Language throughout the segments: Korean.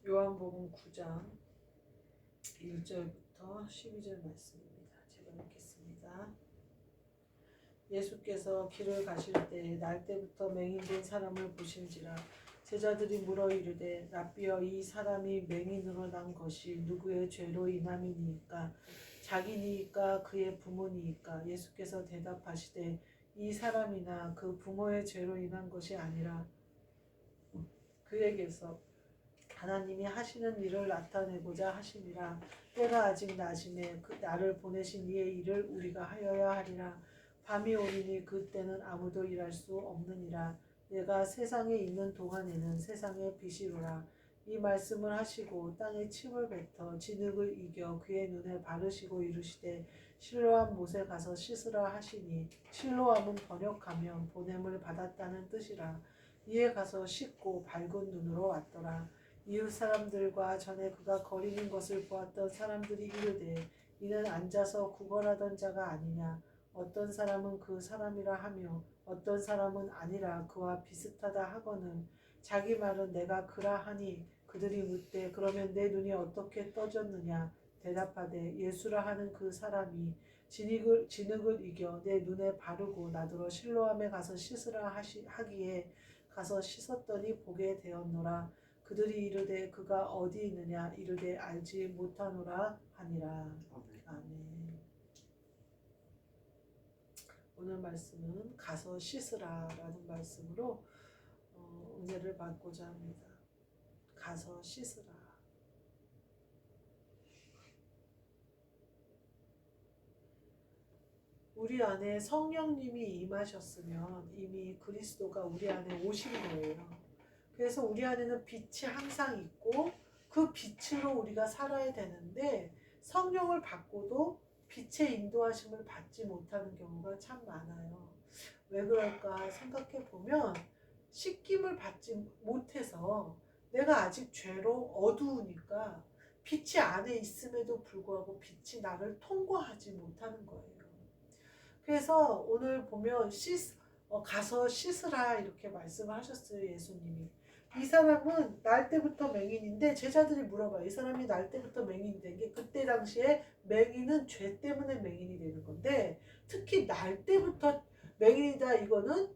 요한복음 9장 1절부터 12절 말씀입니다. 제가 읽겠습니다. 예수께서 길을 가실 때 날때부터 맹인된 사람을 보신지라 제자들이 물어 이르되 랍비여 이 사람이 맹인으로 난 것이 누구의 죄로 인함이니이까 자기니이까 그의 부모니이까 예수께서 대답하시되 이 사람이나 그 부모의 죄로 인한 것이 아니라 그에게서 하나님이 하시는 일을 나타내고자 하심이라. 때가 아직 낮음에 나를 보내신 이의 일을 우리가 하여야 하리라. 밤이 오리니 그때는 아무도 일할 수 없느니라. 내가 세상에 있는 동안에는 세상의 빛이로라. 이 말씀을 하시고 땅에 침을 뱉어 진흙을 이겨 그의 눈에 바르시고 이르시되 실로암 못에 가서 씻으라 하시니 실로암은 번역하면 보냄을 받았다는 뜻이라. 이에 가서 씻고 밝은 눈으로 왔더라. 이웃 사람들과 전에 그가 거리는 것을 보았던 사람들이 이르되 이는 앉아서 구걸하던 자가 아니냐. 어떤 사람은 그 사람이라 하며 어떤 사람은 아니라 그와 비슷하다 하거늘 자기 말은 내가 그라 하니 그들이 묻되 그러면 내 눈이 어떻게 떠졌느냐. 대답하되 예수라 하는 그 사람이 진흙을 이겨 내 눈에 바르고 나더러 실로암에 가서 씻으라 하기에 가서 씻었더니 보게 되었노라. 그들이 이르되 그가 어디 있느냐. 이르되 알지 못하노라 하니라. 아멘. 오늘 말씀은 가서 씻으라 라는 말씀으로 은혜를 받고자 합니다. 가서 씻으라. 우리 안에 성령님이 임하셨으면 이미 그리스도가 우리 안에 오신 거예요. 그래서 우리 안에는 빛이 항상 있고 그 빛으로 우리가 살아야 되는데 성령을 받고도 빛의 인도하심을 받지 못하는 경우가 참 많아요. 왜 그럴까 생각해 보면 씻김을 받지 못해서 내가 아직 죄로 어두우니까 빛이 안에 있음에도 불구하고 빛이 나를 통과하지 못하는 거예요. 그래서 오늘 보면 가서 씻으라 이렇게 말씀을 하셨어요. 예수님이. 이 사람은 날 때부터 맹인인데 제자들이 물어봐요. 이 사람이 날 때부터 맹인이 된 게 그때 당시에 맹인은 죄 때문에 맹인이 되는 건데 특히 날 때부터 맹인이다 이거는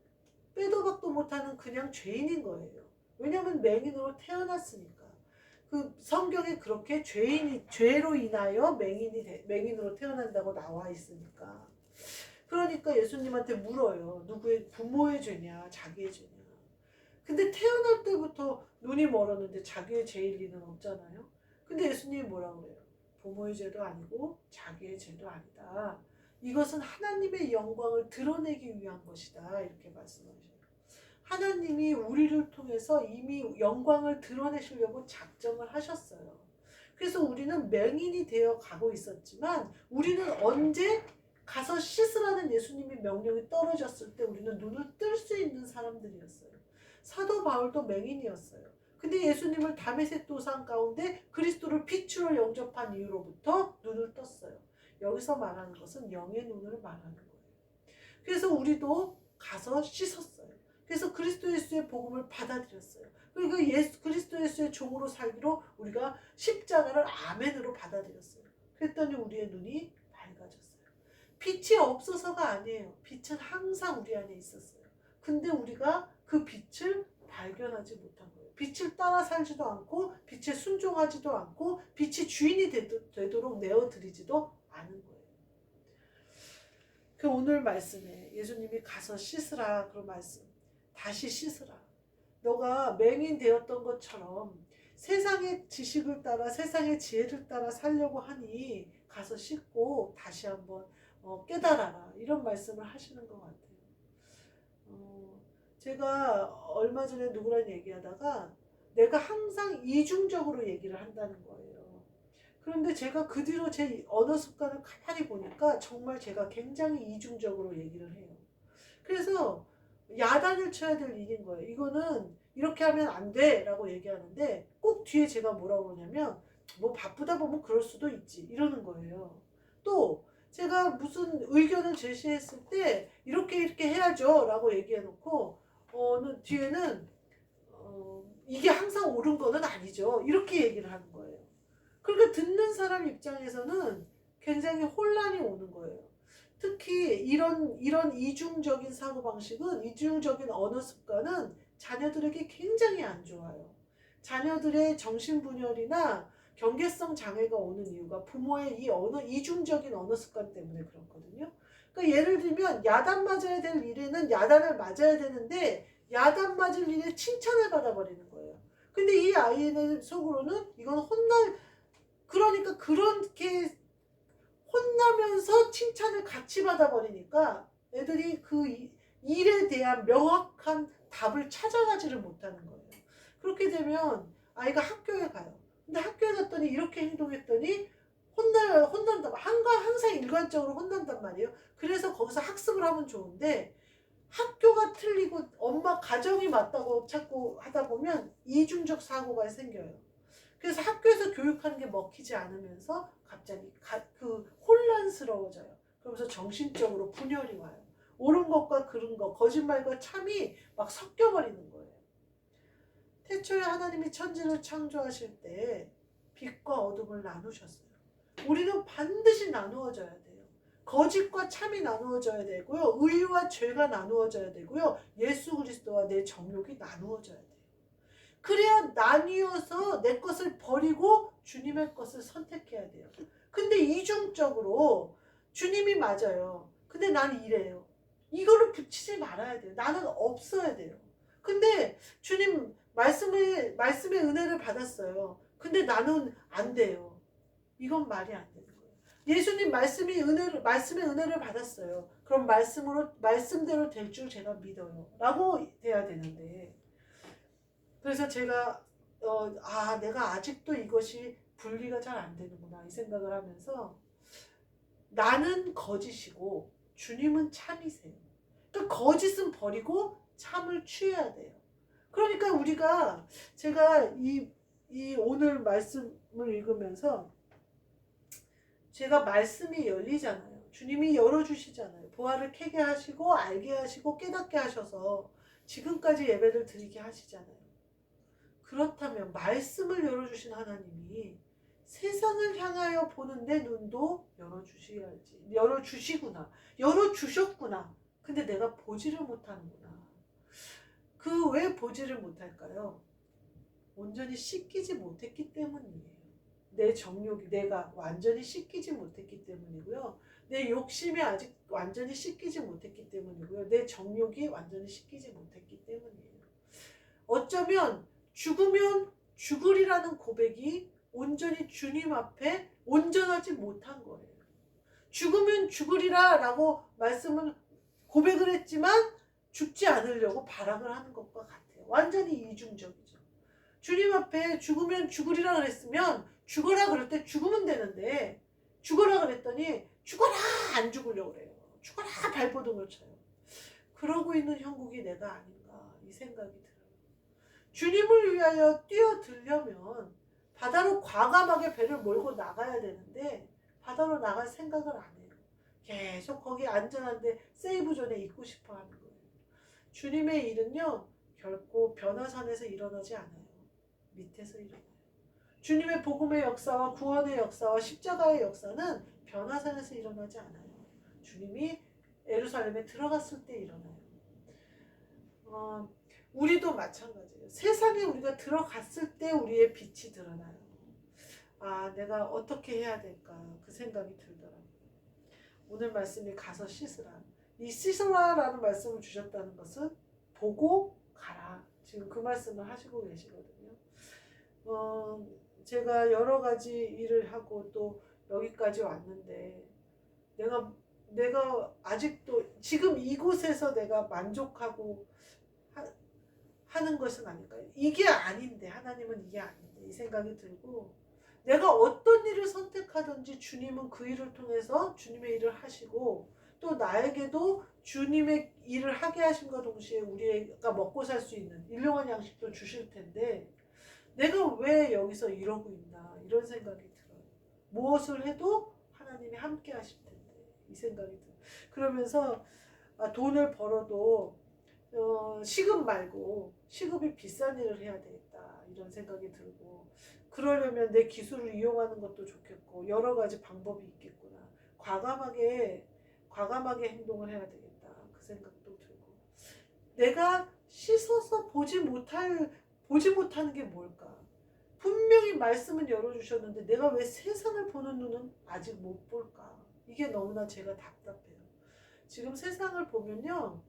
빼도 박도 못하는 그냥 죄인인 거예요. 왜냐하면 맹인으로 태어났으니까. 그 성경에 그렇게 죄로 인하여 맹인으로 태어난다고 나와 있으니까. 그러니까 예수님한테 물어요. 누구의 부모의 죄냐 자기의 죄냐. 근데 태어날 때부터 눈이 멀었는데 자기의 죄일 리는 없잖아요. 근데 예수님이 뭐라고 그래요? 부모의 죄도 아니고 자기의 죄도 아니다. 이것은 하나님의 영광을 드러내기 위한 것이다. 이렇게 말씀하셔요. 하나님이 우리를 통해서 이미 영광을 드러내시려고 작정을 하셨어요. 그래서 우리는 맹인이 되어 가고 있었지만 우리는 언제 가서 씻으라는 예수님의 명령이 떨어졌을 때 우리는 눈을 뜰 수 있는 사람들이었어요. 사도 바울도 맹인이었어요. 근데 예수님을 다메섹 도상 가운데 그리스도를 빛으로 영접한 이후로부터 눈을 떴어요. 여기서 말하는 것은 영의 눈을 말하는 거예요. 그래서 우리도 가서 씻었어요. 그래서 그리스도 예수의 복음을 받아들였어요. 그리고 그리스도 예수의 종으로 살기로 우리가 십자가를 아멘으로 받아들였어요. 그랬더니 우리의 눈이 밝아졌어요. 빛이 없어서가 아니에요. 빛은 항상 우리 안에 있었어요. 근데 우리가 그 빛을 발견하지 못한 거예요. 빛을 따라 살지도 않고 빛에 순종하지도 않고 빛이 주인이 되도록 내어드리지도 않은 거예요. 그 오늘 말씀에 예수님이 가서 씻으라 그런 말씀. 다시 씻으라. 너가 맹인 되었던 것처럼 세상의 지식을 따라 세상의 지혜를 따라 살려고 하니 가서 씻고 다시 한번 깨달아라. 이런 말씀을 하시는 것 같아요. 제가 얼마 전에 누구랑 얘기하다가 내가 항상 이중적으로 얘기를 한다는 거예요. 그런데 제가 그 뒤로 제 언어 습관을 가만히 보니까 정말 제가 굉장히 이중적으로 얘기를 해요. 그래서 야단을 쳐야 될 일인 거예요. 이거는 이렇게 하면 안 돼 라고 얘기하는데 꼭 뒤에 제가 뭐라고 그러냐면 뭐 바쁘다 보면 그럴 수도 있지 이러는 거예요. 또 제가 무슨 의견을 제시했을 때 이렇게 해야죠 라고 얘기해 놓고 뒤에는 이게 항상 옳은 거는 아니죠. 이렇게 얘기를 하는 거예요. 그러니까 듣는 사람 입장에서는 굉장히 혼란이 오는 거예요. 특히 이런 이중적인 사고방식은, 이중적인 언어 습관은 자녀들에게 굉장히 안 좋아요. 자녀들의 정신분열이나 경계성 장애가 오는 이유가 부모의 이중적인 언어 습관 때문에 그렇거든요. 그러니까 예를 들면 야단 맞아야 될 일에는 야단을 맞아야 되는데 야단 맞을 일에 칭찬을 받아버리는 거예요. 근데 이 아이의 속으로는 이건 그러니까 그렇게 혼나면서 칭찬을 같이 받아버리니까 애들이 그 일에 대한 명확한 답을 찾아가지를 못하는 거예요. 그렇게 되면 아이가 학교에 가요. 근데 학교에 갔더니 이렇게 행동했더니 혼난다. 항상 일관적으로 혼난단 말이에요. 그래서 거기서 학습을 하면 좋은데 학교가 틀리고 엄마 가정이 맞다고 자꾸 하다 보면 이중적 사고가 생겨요. 그래서 학교에서 교육하는 게 먹히지 않으면서 갑자기 혼란스러워져요. 그러면서 정신적으로 분열이 와요. 옳은 것과 그른 것, 거짓말과 참이 막 섞여버리는 거예요. 태초에 하나님이 천지를 창조하실 때 빛과 어둠을 나누셨어요. 우리는 반드시 나누어져야 돼요. 거짓과 참이 나누어져야 되고요. 의와 죄가 나누어져야 되고요. 예수 그리스도와 내 정욕이 나누어져야 돼요. 그래야 나뉘어서 내 것을 버리고 주님의 것을 선택해야 돼요. 근데 이중적으로 주님이 맞아요. 근데 난 이래요. 이거를 붙이지 말아야 돼요. 나는 없어야 돼요. 근데 주님 말씀의 은혜를 받았어요. 근데 나는 안 돼요. 이건 말이 안 되는 거예요. 예수님 말씀의 은혜를 받았어요. 그럼 말씀대로 될 줄 제가 믿어요. 라고 돼야 되는데, 그래서 제가 내가 아직도 이것이 분리가 잘 안 되는구나 이 생각을 하면서, 나는 거짓이고 주님은 참이세요. 그러니까 거짓은 버리고 참을 취해야 돼요. 그러니까 제가 이 오늘 말씀을 읽으면서 제가 말씀이 열리잖아요. 주님이 열어주시잖아요. 보화를 캐게 하시고 알게 하시고 깨닫게 하셔서 지금까지 예배를 드리게 하시잖아요. 그렇다면 말씀을 열어주신 하나님이 세상을 향하여 보는 내 눈도 열어주셔야지. 열어주셨구나. 근데 내가 보지를 못하는구나. 왜 보지를 못할까요? 온전히 씻기지 못했기 때문이에요. 내 정욕이 내가 완전히 씻기지 못했기 때문이고요. 내 욕심이 아직 완전히 씻기지 못했기 때문이고요. 내 정욕이 완전히 씻기지 못했기 때문이에요. 어쩌면 죽으면 죽으리라는 고백이 온전히 주님 앞에 온전하지 못한 거예요. 죽으면 죽으리라 라고 고백을 했지만 죽지 않으려고 발악을 하는 것과 같아요. 완전히 이중적이죠. 주님 앞에 죽으면 죽으리라 그랬으면 죽어라 그럴 때 죽으면 되는데, 죽어라 그랬더니 죽어라 안 죽으려고 그래요. 죽어라 발버둥을 쳐요. 그러고 있는 형국이 내가 아닌가 이 생각이 들어요. 주님을 위하여 뛰어들려면 바다로 과감하게 배를 몰고 나가야 되는데 바다로 나갈 생각을 안 해요. 계속 거기 안전한데 세이브존에 있고 싶어 하는 거예요. 주님의 일은요 결코 변화산에서 일어나지 않아요. 밑에서 일어나요. 주님의 복음의 역사와 구원의 역사와 십자가의 역사는 변화산에서 일어나지 않아요. 주님이 예루살렘에 들어갔을 때 일어나요. 우리도 마찬가지예요. 세상에 우리가 들어갔을 때 우리의 빛이 드러나요. 내가 어떻게 해야 될까 그 생각이 들더라고요. 오늘 말씀이 가서 씻으라. 이 씻으라라는 말씀을 주셨다는 것은 보고 가라. 지금 그 말씀을 하시고 계시거든요. 제가 여러 가지 일을 하고 또 여기까지 왔는데 내가 아직도 지금 이곳에서 내가 만족하고 하는 것은 아닐까요? 이게 아닌데, 하나님은 이게 아닌데 이 생각이 들고, 내가 어떤 일을 선택하든지 주님은 그 일을 통해서 주님의 일을 하시고 또 나에게도 주님의 일을 하게 하심과 동시에 우리가 먹고 살 수 있는 일용할 양식도 주실 텐데 내가 왜 여기서 이러고 있나 이런 생각이 들어요. 무엇을 해도 하나님이 함께 하실 텐데 이 생각이 들어요. 그러면서 돈을 벌어도 시급 말고 시급이 비싼 일을 해야 되겠다 이런 생각이 들고, 그러려면 내 기술을 이용하는 것도 좋겠고 여러 가지 방법이 있겠구나. 과감하게 행동을 해야 되겠다 그 생각도 들고, 내가 씻어서 보지 못하는 게 뭘까? 분명히 말씀은 열어주셨는데 내가 왜 세상을 보는 눈은 아직 못 볼까? 이게 너무나 제가 답답해요. 지금 세상을 보면요,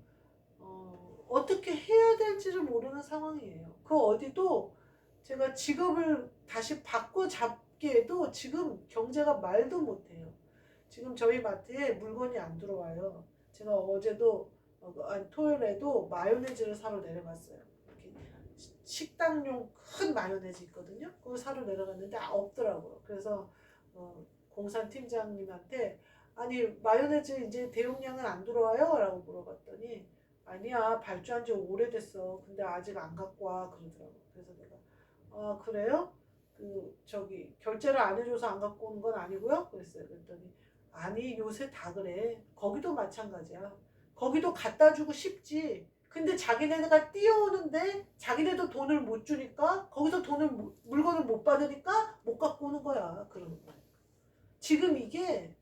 어떻게 해야 될지를 모르는 상황이에요. 그 어디도 제가 직업을 다시 바꿔 잡기에도 지금 경제가 말도 못해요. 지금 저희 마트에 물건이 안 들어와요. 제가 어제도 토요일에도 마요네즈를 사러 내려갔어요. 이렇게 식당용 큰 마요네즈 있거든요. 그걸 사러 내려갔는데 없더라고요. 그래서 공산 팀장님한테 아니 마요네즈 이제 대용량은 안 들어와요? 라고 물어봤더니 아니야 발주한 지 오래됐어. 근데 아직 안 갖고 와 그러더라고. 그래서 내가 아 그래요? 그 저기 결제를 안 해줘서 안 갖고 오는 건 아니고요? 그랬어요. 그랬더니 아니 요새 다 그래. 거기도 마찬가지야. 거기도 갖다 주고 싶지. 근데 자기네가 뛰어오는데 자기네도 돈을 못 주니까 거기서 물건을 못 받으니까 못 갖고 오는 거야. 그러는 거예요. 지금 이게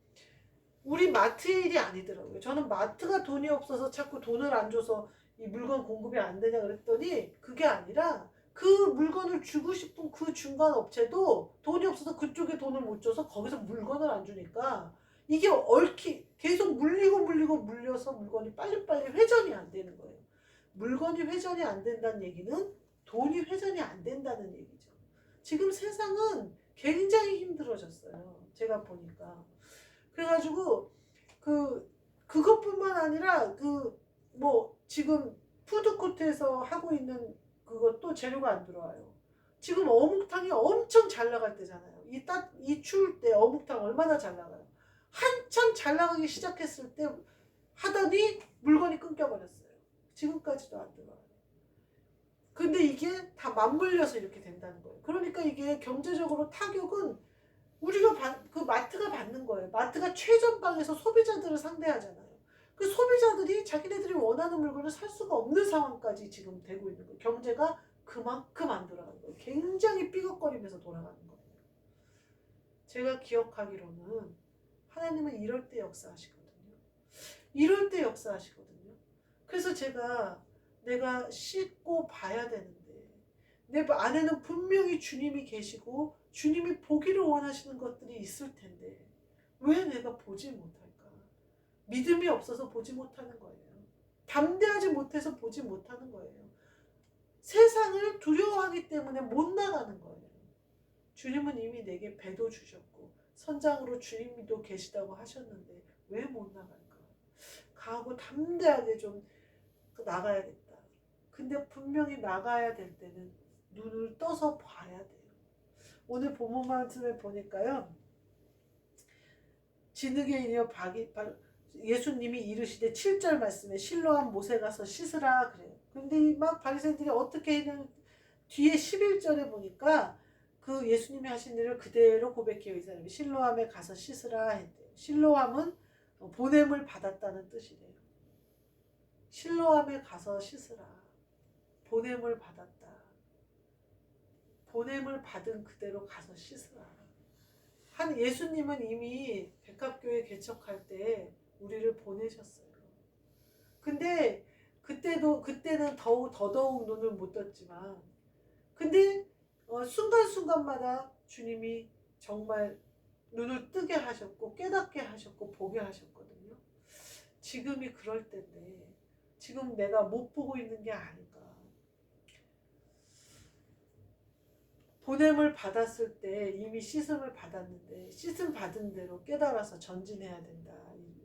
우리 마트의 일이 아니더라고요. 저는 마트가 돈이 없어서 자꾸 돈을 안 줘서 이 물건 공급이 안 되냐 그랬더니 그게 아니라 그 물건을 주고 싶은 그 중간 업체도 돈이 없어서 그쪽에 돈을 못 줘서 거기서 물건을 안 주니까 이게 계속 물려서 물건이 빨리빨리 회전이 안 되는 거예요. 물건이 회전이 안 된다는 얘기는 돈이 회전이 안 된다는 얘기죠. 지금 세상은 굉장히 힘들어졌어요. 제가 보니까. 그래가지고 그것뿐만 아니라 지금 푸드코트에서 하고 있는 그것도 재료가 안 들어와요. 지금 어묵탕이 엄청 잘 나갈 때잖아요. 이 추울 때 어묵탕 얼마나 잘 나가요. 한참 잘 나가기 시작했을 때 하더니 물건이 끊겨버렸어요. 지금까지도 안 들어와요. 근데 이게 다 맞물려서 이렇게 된다는 거예요. 그러니까 이게 경제적으로 타격은 우리가 그 마트가 받는 거예요. 마트가 최전방에서 소비자들을 상대하잖아요. 그 소비자들이 자기네들이 원하는 물건을 살 수가 없는 상황까지 지금 되고 있는 거예요. 경제가 그만큼 안 돌아가는 거예요. 굉장히 삐걱거리면서 돌아가는 거예요. 제가 기억하기로는 하나님은 이럴 때 역사하시거든요. 이럴 때 역사하시거든요. 그래서 내가 씻고 봐야 되는데 내 안에는 분명히 주님이 계시고 주님이 보기를 원하시는 것들이 있을 텐데 왜 내가 보지 못할까? 믿음이 없어서 보지 못하는 거예요. 담대하지 못해서 보지 못하는 거예요. 세상을 두려워하기 때문에 못 나가는 거예요. 주님은 이미 내게 배도 주셨고 선장으로 주님도 계시다고 하셨는데 왜 못 나갈까? 가고 담대하게 좀 나가야겠다. 근데 분명히 나가야 될 때는 눈을 떠서 봐야 돼요. 오늘 본문 말씀에 보니까요. 진흙에 이어 예수님이 이르시되 7절 말씀에 실로암 못에 가서 씻으라 그래요. 근데 막 바리새인들이 어떻게 했는 뒤에 11절에 보니까 그 예수님이 하신 일을 그대로 고백해요. 이 사람이 실로암에 가서 씻으라 했대요. 실로암은 보냄을 받았다는 뜻이래요. 실로암에 가서 씻으라. 보냄을 받았다. 보냄을 받은 그대로 가서 씻으라. 예수님은 이미 백합교회 개척할 때 우리를 보내셨어요. 근데 그때는 더더욱 눈을 못 떴지만 근데 순간순간마다 주님이 정말 눈을 뜨게 하셨고 깨닫게 하셨고 보게 하셨거든요. 지금이 그럴 때인데 지금 내가 못 보고 있는 게 아닐까. 보냄을 받았을 때 이미 씻음을 받았는데 씻음 받은 대로 깨달아서 전진해야 된다.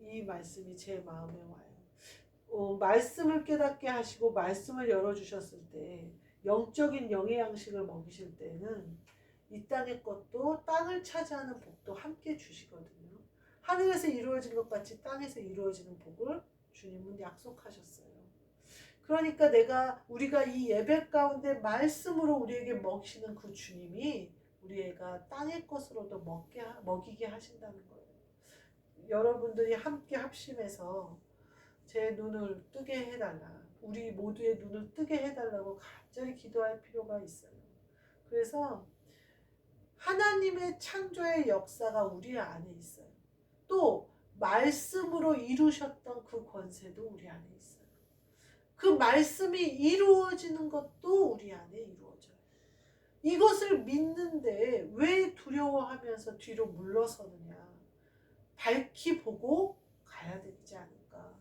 이 말씀이 제 마음에 와요. 말씀을 깨닫게 하시고 말씀을 열어주셨을 때 영적인 영의 양식을 먹이실 때는 이 땅의 것도 땅을 차지하는 복도 함께 주시거든요. 하늘에서 이루어진 것 같이 땅에서 이루어지는 복을 주님은 약속하셨어요. 그러니까 우리가 이 예배 가운데 말씀으로 우리에게 먹이시는 그 주님이 우리가 땅의 것으로도 먹이게 하신다는 거예요. 여러분들이 함께 합심해서 제 눈을 뜨게 해달라. 우리 모두의 눈을 뜨게 해달라고 간절히 기도할 필요가 있어요. 그래서 하나님의 창조의 역사가 우리 안에 있어요. 또 말씀으로 이루셨던 그 권세도 우리 안에 있어요. 그 말씀이 이루어지는 것도 우리 안에 이루어져요. 이것을 믿는데 왜 두려워하면서 뒤로 물러서느냐. 밝히 보고 가야 되지 않을까.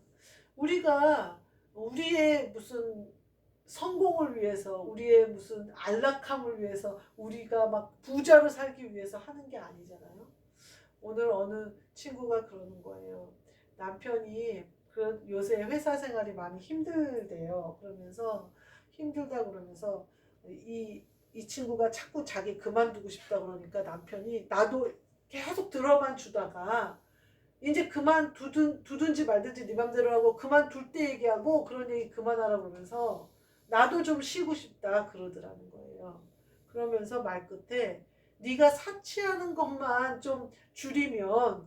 우리가 우리의 무슨 성공을 위해서, 우리의 무슨 안락함을 위해서, 우리가 막 부자로 살기 위해서 하는 게 아니잖아요. 오늘 어느 친구가 그러는 거예요. 남편이 요새 회사 생활이 많이 힘들대요. 그러면서 힘들다 그러면서 이 친구가 자꾸 자기 그만두고 싶다 그러니까 남편이 나도 계속 들어만 주다가 이제 두든지 말든지 네 맘대로 하고 그만둘 때 얘기하고 그런 얘기 그만하라 그러면서 나도 좀 쉬고 싶다 그러더라는 거예요. 그러면서 말 끝에 네가 사치하는 것만 좀 줄이면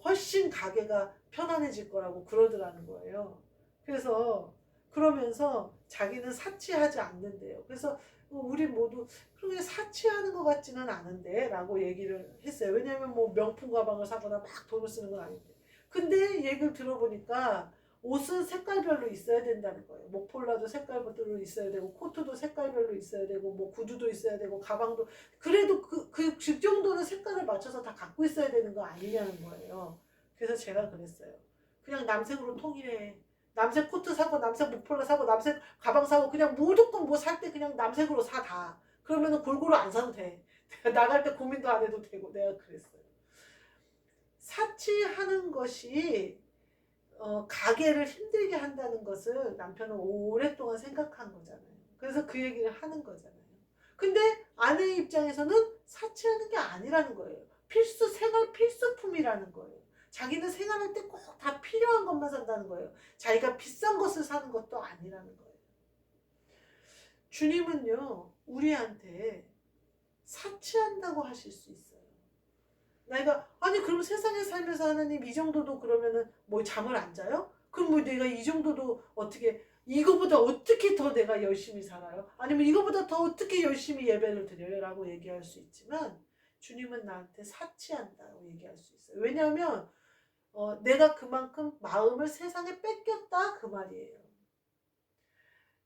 훨씬 가게가 편안해질 거라고 그러더라는 거예요. 그래서 그러면서 자기는 사치하지 않는데요. 그래서 우리 모두 그렇게 사치하는 것 같지는 않은데 라고 얘기를 했어요. 왜냐하면 뭐 명품 가방을 사거나 막 돈을 쓰는 건 아닌데. 근데 얘기를 들어보니까 옷은 색깔별로 있어야 된다는 거예요. 목폴라도 색깔별로 있어야 되고 코트도 색깔별로 있어야 되고 뭐 구두도 있어야 되고 가방도 그래도 그 정도는 색깔을 맞춰서 다 갖고 있어야 되는 거 아니냐는 거예요. 그래서 제가 그랬어요. 그냥 남색으로 통일해. 남색 코트 사고 남색 목폴라 사고 남색 가방 사고 그냥 무조건 뭐 살 때 그냥 남색으로 사 다. 그러면은 골고루 안 사도 돼. 나갈 때 고민도 안 해도 되고 내가 그랬어요. 사치하는 것이 가게를 힘들게 한다는 것을 남편은 오랫동안 생각한 거잖아요. 그래서 그 얘기를 하는 거잖아요. 근데 아내의 입장에서는 사치하는 게 아니라는 거예요. 생활 필수품이라는 거예요. 자기는 생활할 때 꼭 다 필요한 것만 산다는 거예요. 자기가 비싼 것을 사는 것도 아니라는 거예요. 주님은요, 우리한테 사치한다고 하실 수 있어요. 아니 그럼 세상에 살면서 하나님 이 정도도 그러면은 뭐 잠을 안 자요? 그럼 뭐 내가 이 정도도 어떻게 이거보다 어떻게 더 내가 열심히 살아요? 아니면 이거보다 더 어떻게 열심히 예배를 드려요? 라고 얘기할 수 있지만 주님은 나한테 사치한다고 얘기할 수 있어요. 왜냐하면 내가 그만큼 마음을 세상에 뺏겼다 그 말이에요.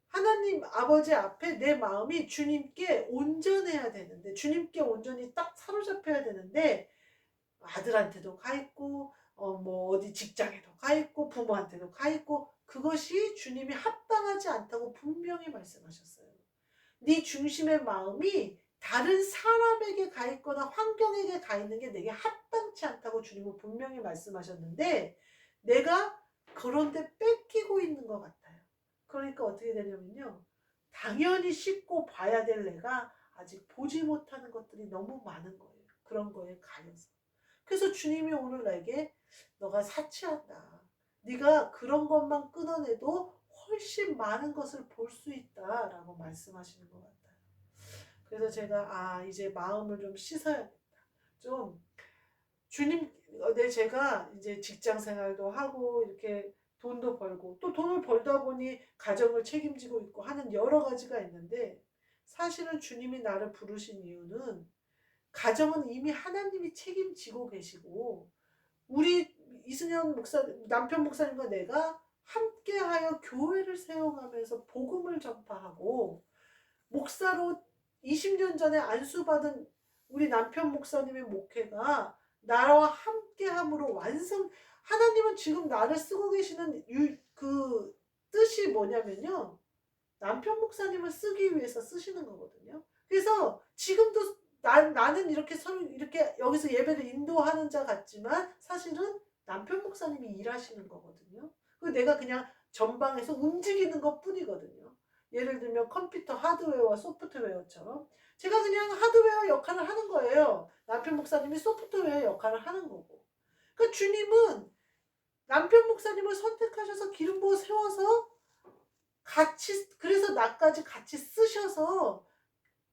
하나님 아버지 앞에 내 마음이 주님께 온전해야 되는데 주님께 온전히 딱 사로잡혀야 되는데 아들한테도 가 있고 뭐 어디 직장에도 가 있고 부모한테도 가 있고 그것이 주님이 합당하지 않다고 분명히 말씀하셨어요. 네 중심의 마음이 다른 사람에게 가 있거나 환경에게 가 있는 게 내게 합당치 않다고 주님은 분명히 말씀하셨는데 내가 그런데 뺏기고 있는 것 같아요. 그러니까 어떻게 되냐면요. 당연히 씻고 봐야 될 내가 아직 보지 못하는 것들이 너무 많은 거예요. 그런 거에 가려서. 그래서 주님이 오늘 나에게 너가 사치한다. 네가 그런 것만 끊어내도 훨씬 많은 것을 볼 수 있다라고 말씀하시는 것 같아요. 그래서 제가 이제 마음을 좀 씻어야겠다. 좀 주님 제가 이제 직장 생활도 하고 이렇게 돈도 벌고 또 돈을 벌다 보니 가정을 책임지고 있고 하는 여러 가지가 있는데 사실은 주님이 나를 부르신 이유는 가정은 이미 하나님이 책임지고 계시고 우리 이승현 남편 목사님과 내가 함께하여 교회를 세워가면서 복음을 전파하고 목사로 20년 전에 안수받은 우리 남편 목사님의 목회가 나와 함께함으로 하나님은 지금 나를 쓰고 계시는 그 뜻이 뭐냐면요. 남편 목사님을 쓰기 위해서 쓰시는 거거든요. 그래서 지금도 나는 이렇게 이렇게 여기서 예배를 인도하는 자 같지만 사실은 남편 목사님이 일하시는 거거든요. 그리고 내가 그냥 전방에서 움직이는 것 뿐이거든요. 예를 들면 컴퓨터 하드웨어와 소프트웨어처럼 제가 그냥 하드웨어 역할을 하는 거예요. 남편 목사님이 소프트웨어 역할을 하는 거고. 그러니까 주님은 남편 목사님을 선택하셔서 기름 부어 세워서 그래서 나까지 같이 쓰셔서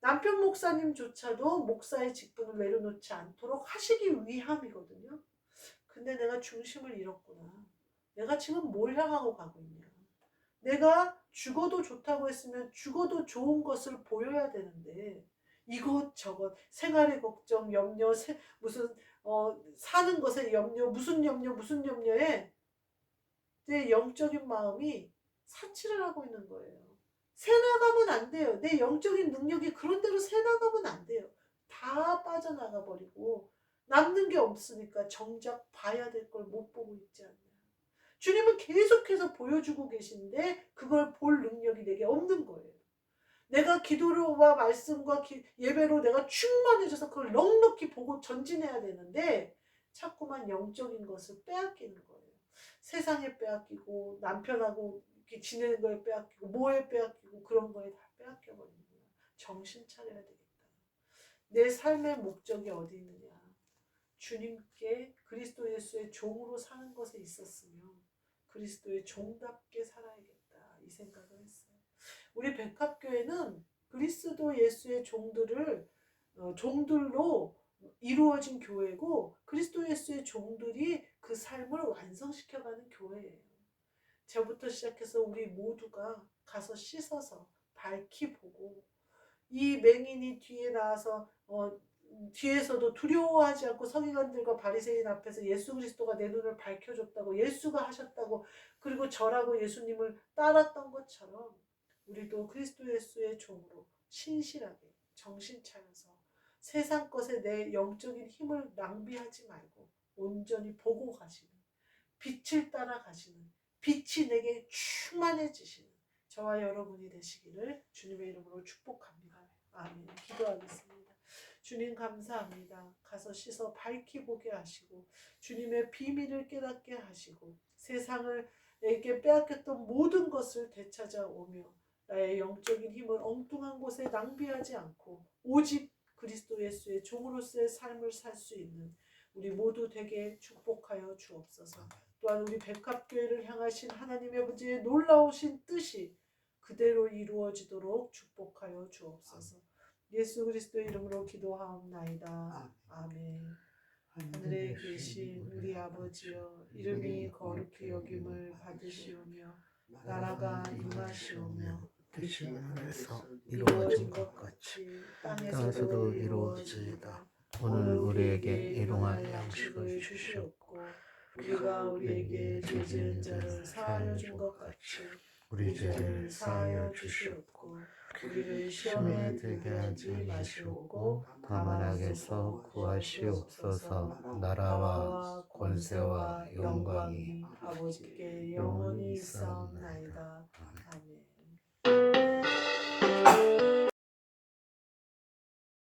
남편 목사님조차도 목사의 직분을 내려놓지 않도록 하시기 위함이거든요. 근데 내가 중심을 잃었구나. 내가 지금 뭘 향하고 가고 있냐. 내가 죽어도 좋다고 했으면 죽어도 좋은 것을 보여야 되는데 이것저것 생활의 걱정, 염려, 무슨 사는 것에 염려, 무슨 염려, 무슨 염려에 내 영적인 마음이 사치를 하고 있는 거예요. 새나가면 안 돼요. 내 영적인 능력이 그런 대로 새나가면 안 돼요. 다 빠져나가 버리고 남는 게 없으니까 정작 봐야 될 걸 못 보고 있지 않나요? 주님은 계속해서 보여주고 계신데 그걸 볼 능력이 내게 없는 거예요. 내가 기도로와 말씀과 예배로 내가 충만해져서 그걸 넉넉히 보고 전진해야 되는데 자꾸만 영적인 것을 빼앗기는 거예요. 세상에 빼앗기고 남편하고 이렇게 지내는 거에 빼앗기고 뭐에 빼앗기고 그런 거에 다 빼앗겨 버리는 거야. 정신 차려야 되겠다. 내 삶의 목적이 어디 있느냐. 주님께 그리스도 예수의 종으로 사는 것에 있었으면 그리스도의 종답게 살아야겠다. 이 생각을 했어요. 우리 백합교회는 그리스도 예수의 종들로 이루어진 교회고 그리스도 예수의 종들이 그 삶을 완성시켜가는 교회예요. 저부터 시작해서 우리 모두가 가서 씻어서 밝히 보고 이 맹인이 뒤에 나와서 뒤에서도 두려워하지 않고 서기관들과 바리새인 앞에서 예수 그리스도가 내 눈을 밝혀줬다고 예수가 하셨다고 그리고 저라고 예수님을 따랐던 것처럼 우리도 그리스도 예수의 종으로 신실하게 정신 차려서 세상 것에 내 영적인 힘을 낭비하지 말고 온전히 보고 가시는 빛을 따라 가시는 빛이 내게 충만해지시는 저와 여러분이 되시기를 주님의 이름으로 축복합니다. 아멘. 기도하겠습니다. 주님 감사합니다. 가서 씻어 밝히 보게 하시고 주님의 비밀을 깨닫게 하시고 세상을 에게 빼앗겼던 모든 것을 되찾아오며 나의 영적인 힘을 엉뚱한 곳에 낭비하지 않고 오직 그리스도 예수의 종으로서의 삶을 살 수 있는 우리 모두 되게 축복하여 주옵소서. 또한 우리 백합교회를 향하신 하나님의 아버지의 놀라우신 뜻이 그대로 이루어지도록 축복하여 주옵소서. 예수 그리스도의 이름으로 기도하옵나이다. 아멘. 하늘에 계신 우리 아버지여 이름이 거룩히 여김을 받으시오며 나라가 임하시오며 뜻이 하늘에서 이루어진 것 같이 땅에서도 이루어지이다. 오늘 우리에게 일용할 양식을 주시옵고 우리가 우리에게 죄 지은 자를 사하여 준 것 같이 우리 죄를 사하여 주시옵고 우리를 시험에 들게 하지 마시옵고 다만 악에서 구하시옵소서. 나라와 권세와 영광이 아버지께 영원히 있사옵나이다.